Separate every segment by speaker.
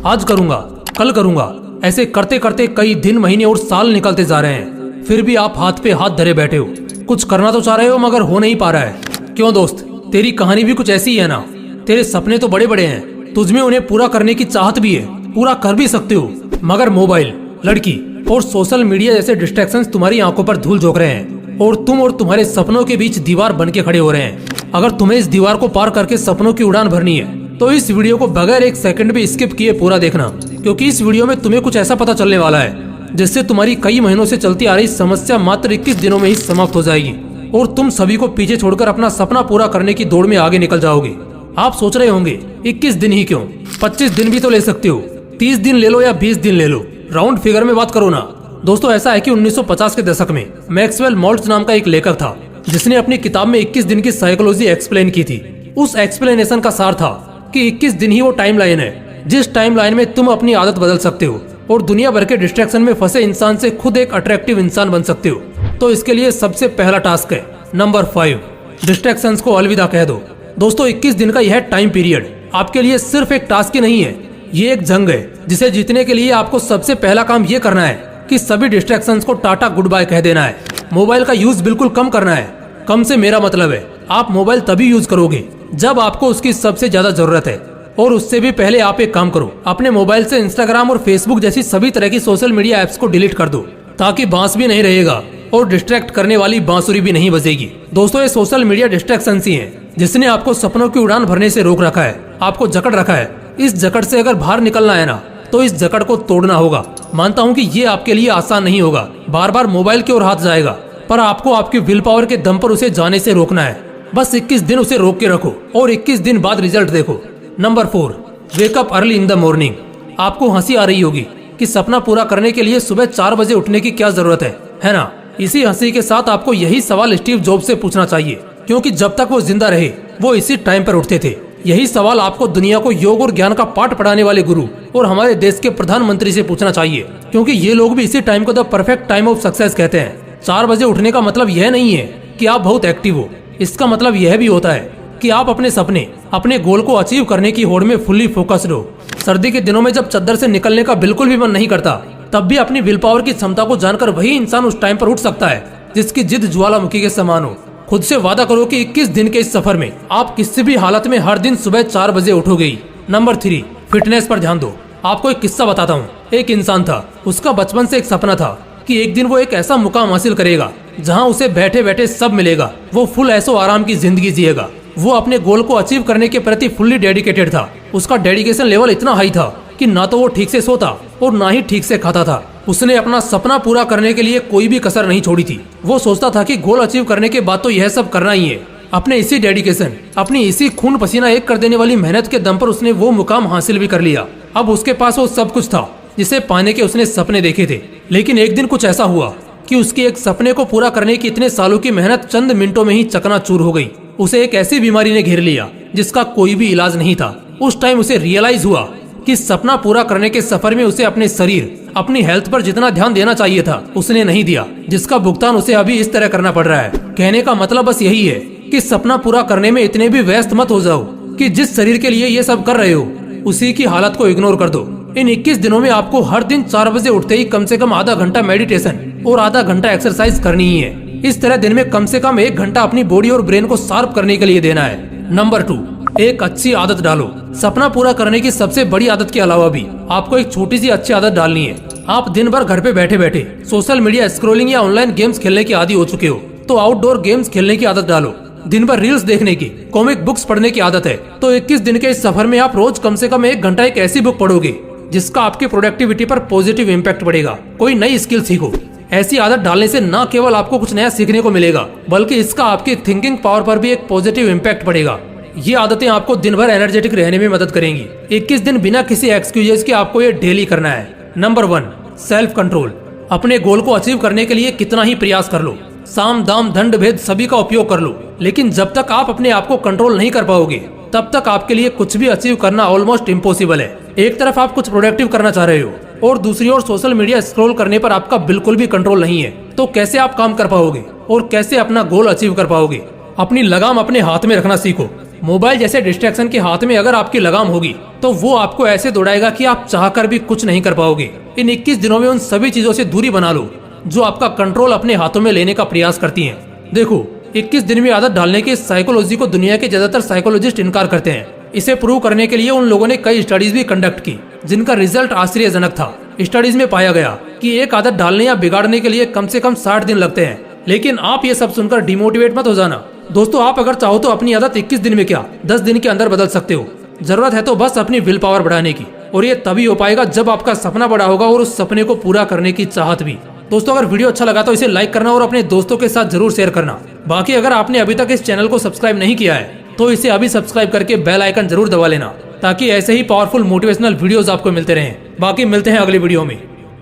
Speaker 1: आज करूंगा, कल करूंगा, ऐसे करते करते कई दिन, महीने और साल निकलते जा रहे हैं। फिर भी आप हाथ पे हाथ धरे बैठे हो। कुछ करना तो चाह रहे हो मगर हो नहीं पा रहा है। क्यों दोस्त, तेरी कहानी भी कुछ ऐसी ही है ना। तेरे सपने तो बड़े बड़े हैं, तुझमें उन्हें पूरा करने की चाहत भी है, पूरा कर भी सकते हो, मगर मोबाइल, लड़की और सोशल मीडिया जैसे डिस्ट्रैक्शंस तुम्हारी आंखों पर धूल झोंक रहे हैं और तुम और तुम्हारे सपनों के बीच दीवार बन के खड़े हो रहे हैं। अगर तुम्हें इस दीवार को पार करके सपनों की उड़ान भरनी है तो इस वीडियो को बगैर एक सेकंड भी स्किप किए पूरा देखना, क्योंकि इस वीडियो में तुम्हें कुछ ऐसा पता चलने वाला है जिससे तुम्हारी कई महीनों से चलती आ रही समस्या मात्र 21 दिनों में ही समाप्त हो जाएगी और तुम सभी को पीछे छोड़कर अपना सपना पूरा करने की दौड़ में आगे निकल जाओगे। आप सोच रहे होंगे 21 दिन ही क्यों, 25 दिन भी तो ले सकते हो, 30 दिन ले लो या 20 दिन ले लो, राउंड फिगर में बात करो ना। दोस्तों, ऐसा है कि 1950 के दशक में मैक्सवेल मॉल्ट्ज नाम का एक लेखक था जिसने अपनी किताब में 21 दिन की साइकोलॉजी एक्सप्लेन की थी। उस एक्सप्लेनेशन का सार था कि 21 दिन ही वो टाइम लाइन है जिस टाइम लाइन में तुम अपनी आदत बदल सकते हो और दुनिया भर के डिस्ट्रैक्शन में फंसे इंसान से खुद एक अट्रैक्टिव इंसान बन सकते हो। तो इसके लिए सबसे पहला टास्क है नंबर 5, डिस्ट्रैक्शंस को अलविदा कह दो। दोस्तों, 21 दिन का यह टाइम पीरियड आपके लिए सिर्फ एक टास्क ही नहीं है, ये एक जंग है जिसे जीतने के लिए आपको सबसे पहला काम ये करना है कि सभी डिस्ट्रैक्शंस को टाटा गुड बाय कह देना है। मोबाइल का यूज बिल्कुल कम करना है। कम से मेरा मतलब है आप मोबाइल तभी यूज करोगे जब आपको उसकी सबसे ज्यादा जरूरत है। और उससे भी पहले आप एक काम करो, अपने मोबाइल से इंस्टाग्राम और फेसबुक जैसी सभी तरह की सोशल मीडिया एप्स को डिलीट कर दो, ताकि बांस भी नहीं रहेगा और डिस्ट्रैक्ट करने वाली बांसुरी भी नहीं बजेगी। दोस्तों, ये सोशल मीडिया डिस्ट्रैक्शन ही है जिसने आपको सपनों की उड़ान भरने से रोक रखा है, आपको जकड़ रखा है। इस जकड़ से अगर बाहर निकलना है ना तो इस जकड़ को तोड़ना होगा। मानता हूँ कि ये आपके लिए आसान नहीं होगा, बार बार मोबाइल की ओर हाथ जाएगा, पर आपको आपकी विल पावर के दम पर उसे जाने से रोकना है। बस 21 दिन उसे रोक के रखो और 21 दिन बाद रिजल्ट देखो। Number 4, wake up early in the morning. आपको हंसी आ रही होगी कि सपना पूरा करने के लिए सुबह 4 बजे उठने की क्या जरूरत है ना। इसी हंसी के साथ आपको यही सवाल स्टीव जॉब से पूछना चाहिए, क्योंकि जब तक वो जिंदा रहे वो इसी टाइम पर उठते थे। यही सवाल आपको दुनिया को योग और ज्ञान का पाठ पढ़ाने वाले गुरु और हमारे देश के प्रधानमंत्री से पूछना चाहिए, क्योंकि ये लोग भी इसी टाइम को the perfect time of success कहते हैं। 4 बजे उठने का मतलब यह नहीं है कि आप बहुत एक्टिव हो, इसका मतलब यह भी होता है कि आप अपने सपने, अपने गोल को अचीव करने की होड़ में फुल्ली फोकस्ड हो। सर्दी के दिनों में जब चद्दर से निकलने का बिल्कुल भी मन नहीं करता, तब भी अपनी विल पावर की क्षमता को जानकर वही इंसान उस टाइम पर उठ सकता है जिसकी जिद ज्वालामुखी के समान हो। खुद से वादा करो कि 21 दिन के इस सफर में आप किसी भी हालत में हर दिन सुबह 4 बजे उठोगे। नंबर 3, फिटनेस पर ध्यान दो। आपको एक किस्सा बताता हूँ। एक इंसान था, उसका बचपन से एक सपना था कि एक दिन वो एक ऐसा मुकाम हासिल करेगा जहाँ उसे बैठे बैठे सब मिलेगा। वो फुल ऐसो आराम की जिंदगी जिएगा। वो अपने गोल को अचीव करने के प्रति फुल्ली डेडिकेटेड था। उसका डेडिकेशन लेवल इतना हाई था कि ना तो वो ठीक से सोता और ना ही ठीक से खाता था। उसने अपना सपना पूरा करने के लिए कोई भी कसर नहीं छोड़ी थी। वो सोचता था कि गोल अचीव करने के बाद तो यह सब करना ही है। अपने इसी डेडिकेशन, अपनी इसी खून पसीना एक कर देने वाली मेहनत के दम पर उसने वो मुकाम हासिल भी कर लिया। अब उसके पास वो सब कुछ था जिसे पाने के उसने सपने देखे थे। लेकिन एक दिन कुछ ऐसा हुआ कि उसके एक सपने को पूरा करने की इतने सालों की मेहनत चंद मिनटों में ही चकनाचूर हो गई। उसे एक ऐसी बीमारी ने घेर लिया जिसका कोई भी इलाज नहीं था। उस टाइम उसे रियलाइज हुआ कि सपना पूरा करने के सफर में उसे अपने शरीर, अपनी हेल्थ पर जितना ध्यान देना चाहिए था उसने नहीं दिया, जिसका भुगतान उसे अभी इस तरह करना पड़ रहा है। कहने का मतलब बस यही है कि सपना पूरा करने में इतने भी व्यस्त मत हो जाओ कि जिस शरीर के लिए ये सब कर रहे हो उसी की हालत को इग्नोर कर दो। इन 21 दिनों में आपको हर दिन 4 बजे उठते ही कम से कम आधा घंटा मेडिटेशन और आधा घंटा एक्सरसाइज करनी ही है। इस तरह दिन में कम से कम 1 घंटा अपनी बॉडी और ब्रेन को शार्प करने के लिए देना है। नंबर 2, एक अच्छी आदत डालो। सपना पूरा करने की सबसे बड़ी आदत के अलावा भी आपको एक छोटी सी अच्छी आदत डालनी है। आप दिन भर घर पे बैठे बैठे सोशल मीडिया स्क्रॉलिंग या ऑनलाइन गेम्स खेलने की आदी हो चुके हो, तो आउटडोर गेम्स खेलने की आदत डालो। दिन भर रील्स देखने की, कॉमिक बुक्स पढ़ने की आदत है, तो 21 दिन के इस सफर में आप रोज कम से कम 1 घंटा एक ऐसी बुक पढ़ोगे जिसका आपकी प्रोडक्टिविटी पर पॉजिटिव इम्पैक्ट पड़ेगा। कोई नई स्किल सीखो। ऐसी आदत डालने से न केवल आपको कुछ नया सीखने को मिलेगा, बल्कि इसका आपकी थिंकिंग पावर पर भी एक पॉजिटिव इम्पैक्ट पड़ेगा। ये आदतें आपको दिन भर एनर्जेटिक रहने में मदद करेंगी। 21 दिन बिना किसी एक्सक्यूजेस के आपको ये डेली करना है। Number 1, self control. अपने गोल को अचीव करने के लिए कितना ही प्रयास कर लो, साम दाम दंड भेद सभी का उपयोग कर लो, लेकिन जब तक आप अपने आप को कंट्रोल नहीं कर पाओगे तब तक आपके लिए कुछ भी अचीव करना ऑलमोस्ट इम्पॉसिबल है। एक तरफ आप कुछ प्रोडक्टिव करना चाह रहे हो और दूसरी ओर सोशल मीडिया स्क्रॉल करने पर आपका बिल्कुल भी कंट्रोल नहीं है, तो कैसे आप काम कर पाओगे और कैसे अपना गोल अचीव कर पाओगे? अपनी लगाम अपने हाथ में रखना सीखो मोबाइल जैसे डिस्ट्रैक्शन के हाथ में अगर आपकी लगाम होगी तो वो आपको ऐसे दौड़ाएगा कि आप चाहकर भी कुछ नहीं कर पाओगे। इन 21 दिनों में उन सभी चीजों से दूरी बना लो जो आपका कंट्रोल अपने हाथों में लेने का प्रयास करती हैं। देखो, 21 दिन में आदत डालने की साइकोलॉजी को दुनिया के ज्यादातर साइकोलॉजिस्ट इनकार करते हैं। इसे प्रूव करने के लिए उन लोगों ने कई स्टडीज भी कंडक्ट की जिनका रिजल्ट आश्चर्यजनक था। स्टडीज में पाया गया कि एक आदत डालने या बिगाड़ने के लिए कम से कम 60 दिन लगते हैं। लेकिन आप ये सब सुनकर डिमोटिवेट मत हो जाना दोस्तों। आप अगर चाहो तो अपनी आदत 21 दिन में क्या 10 दिन के अंदर बदल सकते हो। जरूरत है तो बस अपनी विल पावर बढ़ाने की, और ये तभी हो पाएगा जब आपका सपना बड़ा होगा और उस सपने को पूरा करने की चाहत भी। दोस्तों, अगर वीडियो अच्छा लगा तो इसे लाइक करना और अपने दोस्तों के साथ जरूर शेयर करना। बाकी अगर आपने अभी तक इस चैनल को सब्सक्राइब नहीं किया है तो इसे अभी सब्सक्राइब करके बेल आइकन जरूर दबा लेना, ताकि ऐसे ही पावरफुल मोटिवेशनल वीडियोस आपको मिलते रहें। बाकी मिलते हैं अगली वीडियो में।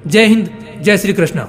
Speaker 1: जय हिंद, जय श्री कृष्णा।